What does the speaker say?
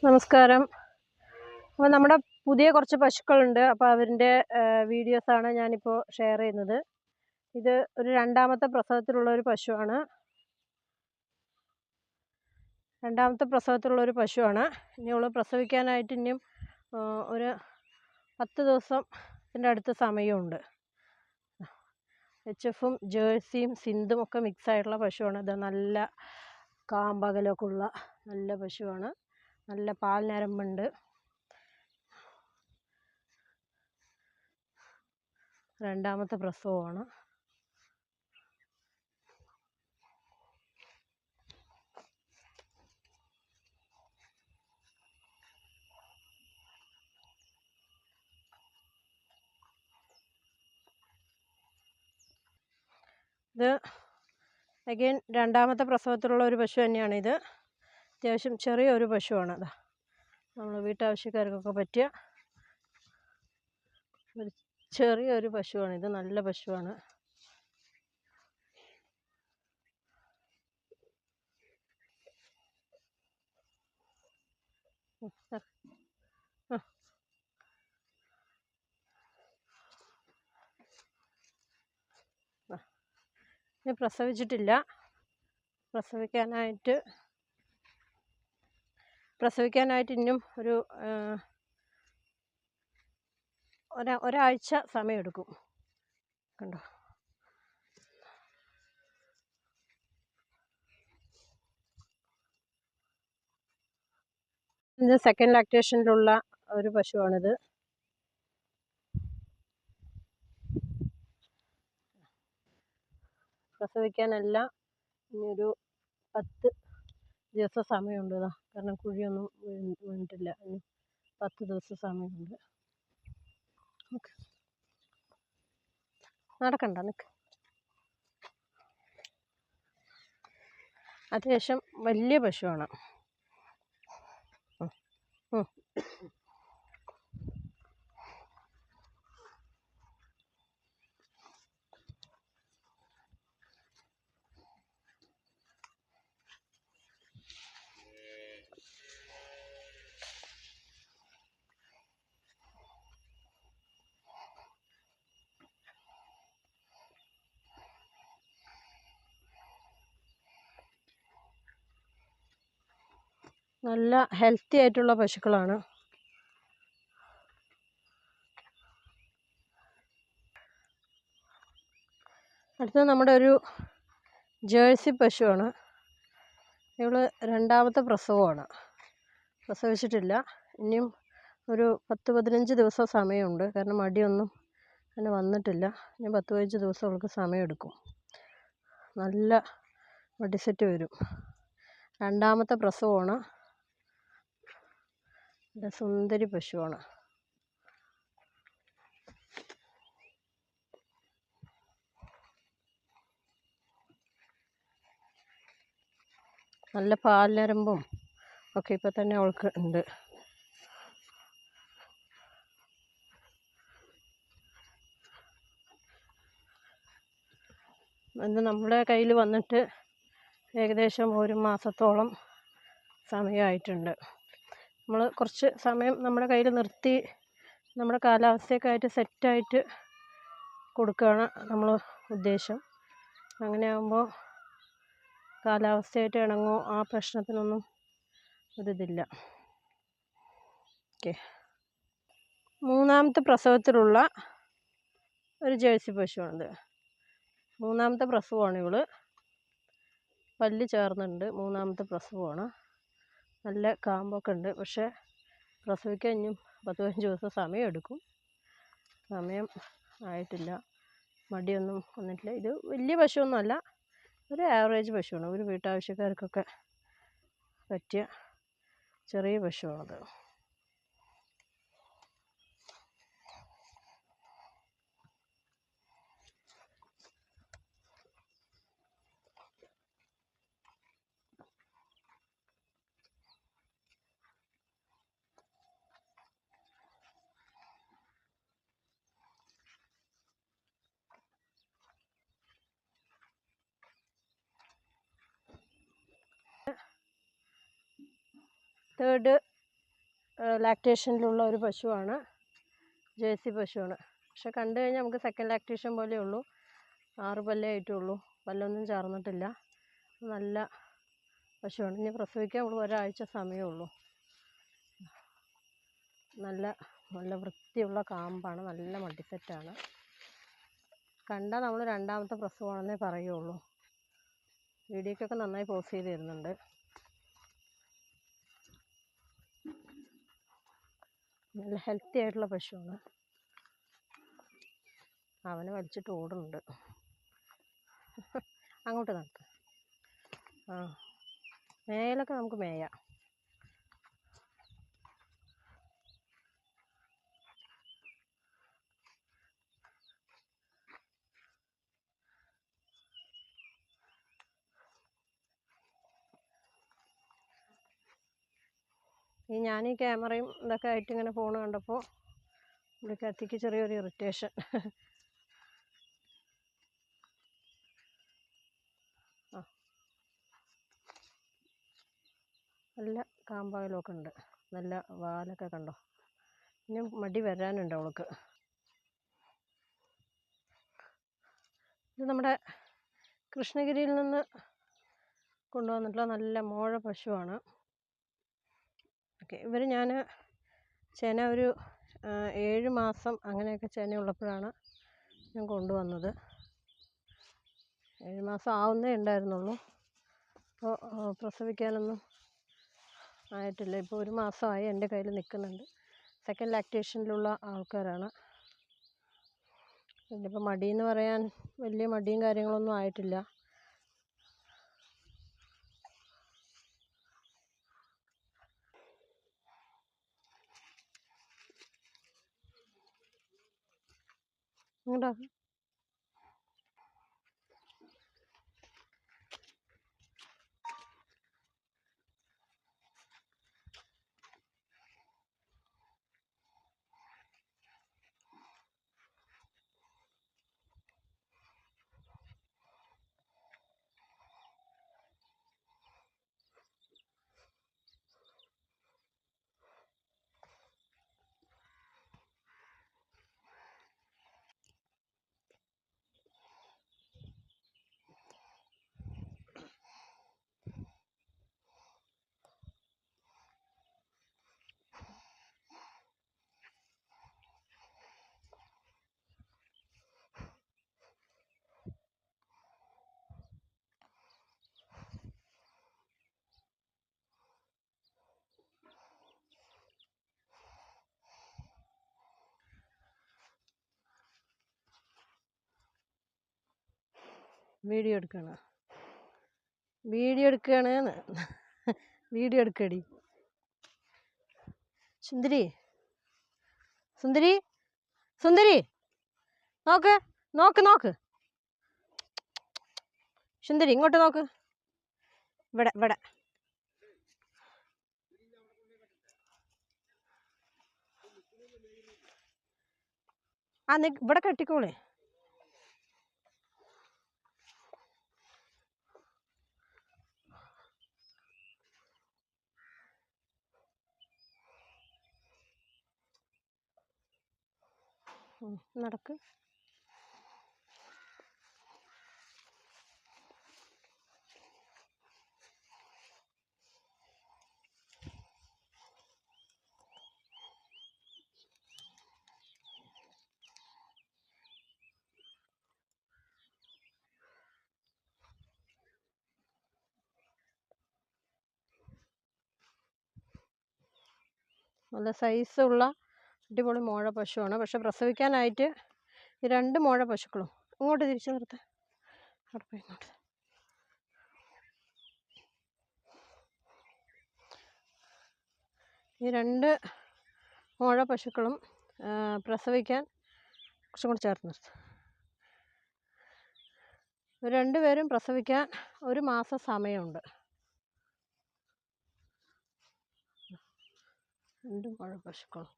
നമസ്കാരം. അപ്പോൾ നമ്മുടെ പുതിയ കുറച്ച് പശുക്കളുണ്ട്. അപ്പോൾ അവരുടെ വീഡിയോസാണ് ഞാനിപ്പോൾ ഷെയർ ചെയ്യുന്നത്. ഇത് ഒരു രണ്ടാമത്തെ പ്രസവത്തിലുള്ള ഒരു പശുവാണ്. ഇനി അവൾ പ്രസവിക്കാനായിട്ട് ഇനിയും ഒരു 10 ദിവസത്തിൻ്റെ അടുത്ത് സമയമുണ്ട്. HFും ജേഴ്സിയും സിന്ധും ഒക്കെ മിക്സ് ആയിട്ടുള്ള പശുവാണ്. ഇത് നല്ല കാമ്പകലൊക്കെ ഉള്ള നല്ല പശുവാണ്. നല്ല പാൽ ഞരമ്പുണ്ട്. രണ്ടാമത്തെ പ്രസവമാണ്. ഇത് അഗൈൻ രണ്ടാമത്തെ പ്രസവത്തിലുള്ള ഒരു പശു തന്നെയാണിത്. അത്യാവശ്യം ചെറിയൊരു പശുവാണ്. അത് നമ്മൾ വീട്ടാവശ്യക്കാർക്കൊക്കെ പറ്റിയ ഒരു ചെറിയൊരു പശുവാണിത്. നല്ല പശുവാണ്. ഇനി പ്രസവിച്ചിട്ടില്ല. പ്രസവിക്കാനായിട്ട് ഇന്നും ഒരാഴ്ച സമയമെടുക്കും. കണ്ടോ, ഇത് സെക്കൻഡ് ലാക്ടേഷനിലുള്ള ഒരു പശുവാണിത്. പ്രസവിക്കാനല്ല ഇനിയൊരു 10 ദിവസം സമയമുണ്ട്. കാരണം കുഴിയൊന്നും വീണിട്ടില്ല. ഇനി 10 ദിവസം സമയമുണ്ട്. നടക്കണ്ട, നിൽക്ക്. അത്യാവശ്യം വലിയ പശുവാണ്. നല്ല ഹെൽത്തി ആയിട്ടുള്ള പശുക്കളാണ്. അടുത്തത് നമ്മുടെ ഒരു ജേഴ്സി പശുവാണ്. ഇവള് രണ്ടാമത്തെ പ്രസവമാണ്. പ്രസവിച്ചിട്ടില്ല. ഇനിയും ഒരു 10-15 ദിവസം സമയമുണ്ട്. കാരണം മടിയൊന്നും അങ്ങനെ വന്നിട്ടില്ല. ഇനി 10-15 ദിവസം അവൾക്ക് സമയമെടുക്കും. നല്ല മടിസെറ്റ് വരും. രണ്ടാമത്തെ പ്രസവമാണ്. സുന്ദരി പശുവാണ്. നല്ല പാൽ ഞരമ്പും ഒക്കെ ഇപ്പം തന്നെ അവൾക്ക് ഉണ്ട്. ഇത് നമ്മുടെ കയ്യിൽ വന്നിട്ട് ഏകദേശം 1 മാസത്തോളം സമയമായിട്ടുണ്ട്. നമ്മൾ കുറച്ച് സമയം നമ്മുടെ കയ്യിൽ നിർത്തി നമ്മുടെ കാലാവസ്ഥയൊക്കെ ആയിട്ട് സെറ്റായിട്ട് കൊടുക്കുകയാണ് നമ്മൾ ഉദ്ദേശം. അങ്ങനെ ആകുമ്പോൾ കാലാവസ്ഥയായിട്ട് ഇണങ്ങോ ആ പ്രശ്നത്തിനൊന്നും ഒരിതില്ല. ഓക്കെ, മൂന്നാമത്തെ പ്രസവത്തിലുള്ള ഒരു ജേഴ്സി പശുവാണിത്. മൂന്നാമത്തെ പ്രസവമാണ് ഇവള്. പല്ല് ചേർന്നുണ്ട്. മൂന്നാമത്തെ പ്രസവമാണ്. നല്ല കാമ്പൊക്കെ ഉണ്ട്. പക്ഷേ പ്രസവിക്കാൻ ഇനിയും 10-15 ദിവസം സമയമെടുക്കും. സമയം ആയിട്ടില്ല. മടിയൊന്നും വന്നിട്ടില്ല. ഇത് വലിയ പശുവൊന്നുമല്ല, ഒരു ആവറേജ് പശുവാണ്. ഒരു വീട്ടാവശ്യക്കാർക്കൊക്കെ പറ്റിയ ചെറിയ പശുവാണത്. തേർഡ് ലാക്ടേഷനിലുള്ള ഒരു പശുവാണ്, ജേഴ്സി പശുവാണ്. പക്ഷെ കണ്ടു കഴിഞ്ഞാൽ നമുക്ക് സെക്കൻഡ് ലാക്ടേഷൻ പോലെയേ ഉള്ളൂ. 6 പല്ലേ ആയിട്ടുള്ളൂ, പല്ലൊന്നും ചാർന്നിട്ടില്ല. നല്ല പശുവാണ്. ഇനി പ്രസവിക്കാൻ നമ്മൾ ഒരാഴ്ച സമയമേ ഉള്ളൂ. നല്ല നല്ല വൃത്തിയുള്ള കാമ്പാണ്, നല്ല മടിസെറ്റാണ്. കണ്ടാൽ നമ്മൾ രണ്ടാമത്തെ പ്രസവമാണെന്നേ പറയുള്ളൂ. വീഡിയോക്കൊക്കെ നന്നായി പോസ് ചെയ്ത് തരുന്നുണ്ട്. നല്ല ഹെൽത്തി ആയിട്ടുള്ള പശുവാണ്. അവനെ വലിച്ചിട്ട് ഓടുന്നുണ്ട്. അങ്ങോട്ട് നടക്ക്. മേലൊക്കെ നമുക്ക് മേയാം. ഞാൻ ഈ ക്യാമറയും ഇതൊക്കെ ആയിട്ട് ഇങ്ങനെ ഫോൺ കണ്ടപ്പോൾ പുള്ളിക്കാരത്തിക്ക് ചെറിയൊരു ഇറിറ്റേഷൻ. നല്ല കാമ്പാകലൊക്കെ ഉണ്ട്, നല്ല വാലൊക്കെ കണ്ടോ. ഇനി മടി വരാനുണ്ട് അവൾക്ക്. ഇത് നമ്മുടെ കൃഷ്ണഗിരിയിൽ നിന്ന് കൊണ്ടുവന്നിട്ടുള്ള നല്ല മോഴ പശുവാണ്. ഓക്കെ, ഇവർ ഞാൻ ചെന ഒരു 7 മാസം അങ്ങനെയൊക്കെ ചെനയുള്ളപ്പോഴാണ് ഞാൻ കൊണ്ടുവന്നത്. 7 മാസം ആവുന്നേ ഉണ്ടായിരുന്നുള്ളൂ. അപ്പോൾ പ്രസവിക്കാനൊന്നും ആയിട്ടില്ല. ഇപ്പോൾ 1 മാസമായി എൻ്റെ കയ്യിൽ നിൽക്കുന്നുണ്ട്. സെക്കൻഡ് ലാക്ടേഷനിലുള്ള ആൾക്കാരാണ്. പിന്നെ ഇപ്പോൾ മടിയെന്ന് പറയാൻ വലിയ മടിയും കാര്യങ്ങളൊന്നും ആയിട്ടില്ല. ഇങ്ങോട്ടാ. വീഡിയോ എടുക്കുകയാണ് വീഡിയോ എടുക്കടി. സുന്ദരി സുന്ദരി സുന്ദരി നോക്ക് നോക്ക് നോക്ക്. സുന്ദരി ഇങ്ങോട്ട് നോക്ക്. ഇവിടെ ഇവിടെ ഇവിടെ കെട്ടിക്കോളേ. നടക്ക്. നല്ല സൈസുള്ള അടിപൊളി മോഴ പശുവാണ്. പക്ഷെ പ്രസവിക്കാനായിട്ട് ഈ 2 മോഴ പശുക്കളും ഇങ്ങോട്ട് തിരിച്ചു നിർത്താം. ഇങ്ങോട്ട് ഈ 2 മോഴ പശുക്കളും പ്രസവിക്കാൻ കുറച്ചും കൂടി ചേർത്ത് നിർത്തും. 2 പേരും പ്രസവിക്കാൻ 1 മാസം സമയമുണ്ട്. 2 മോഴ പശുക്കളും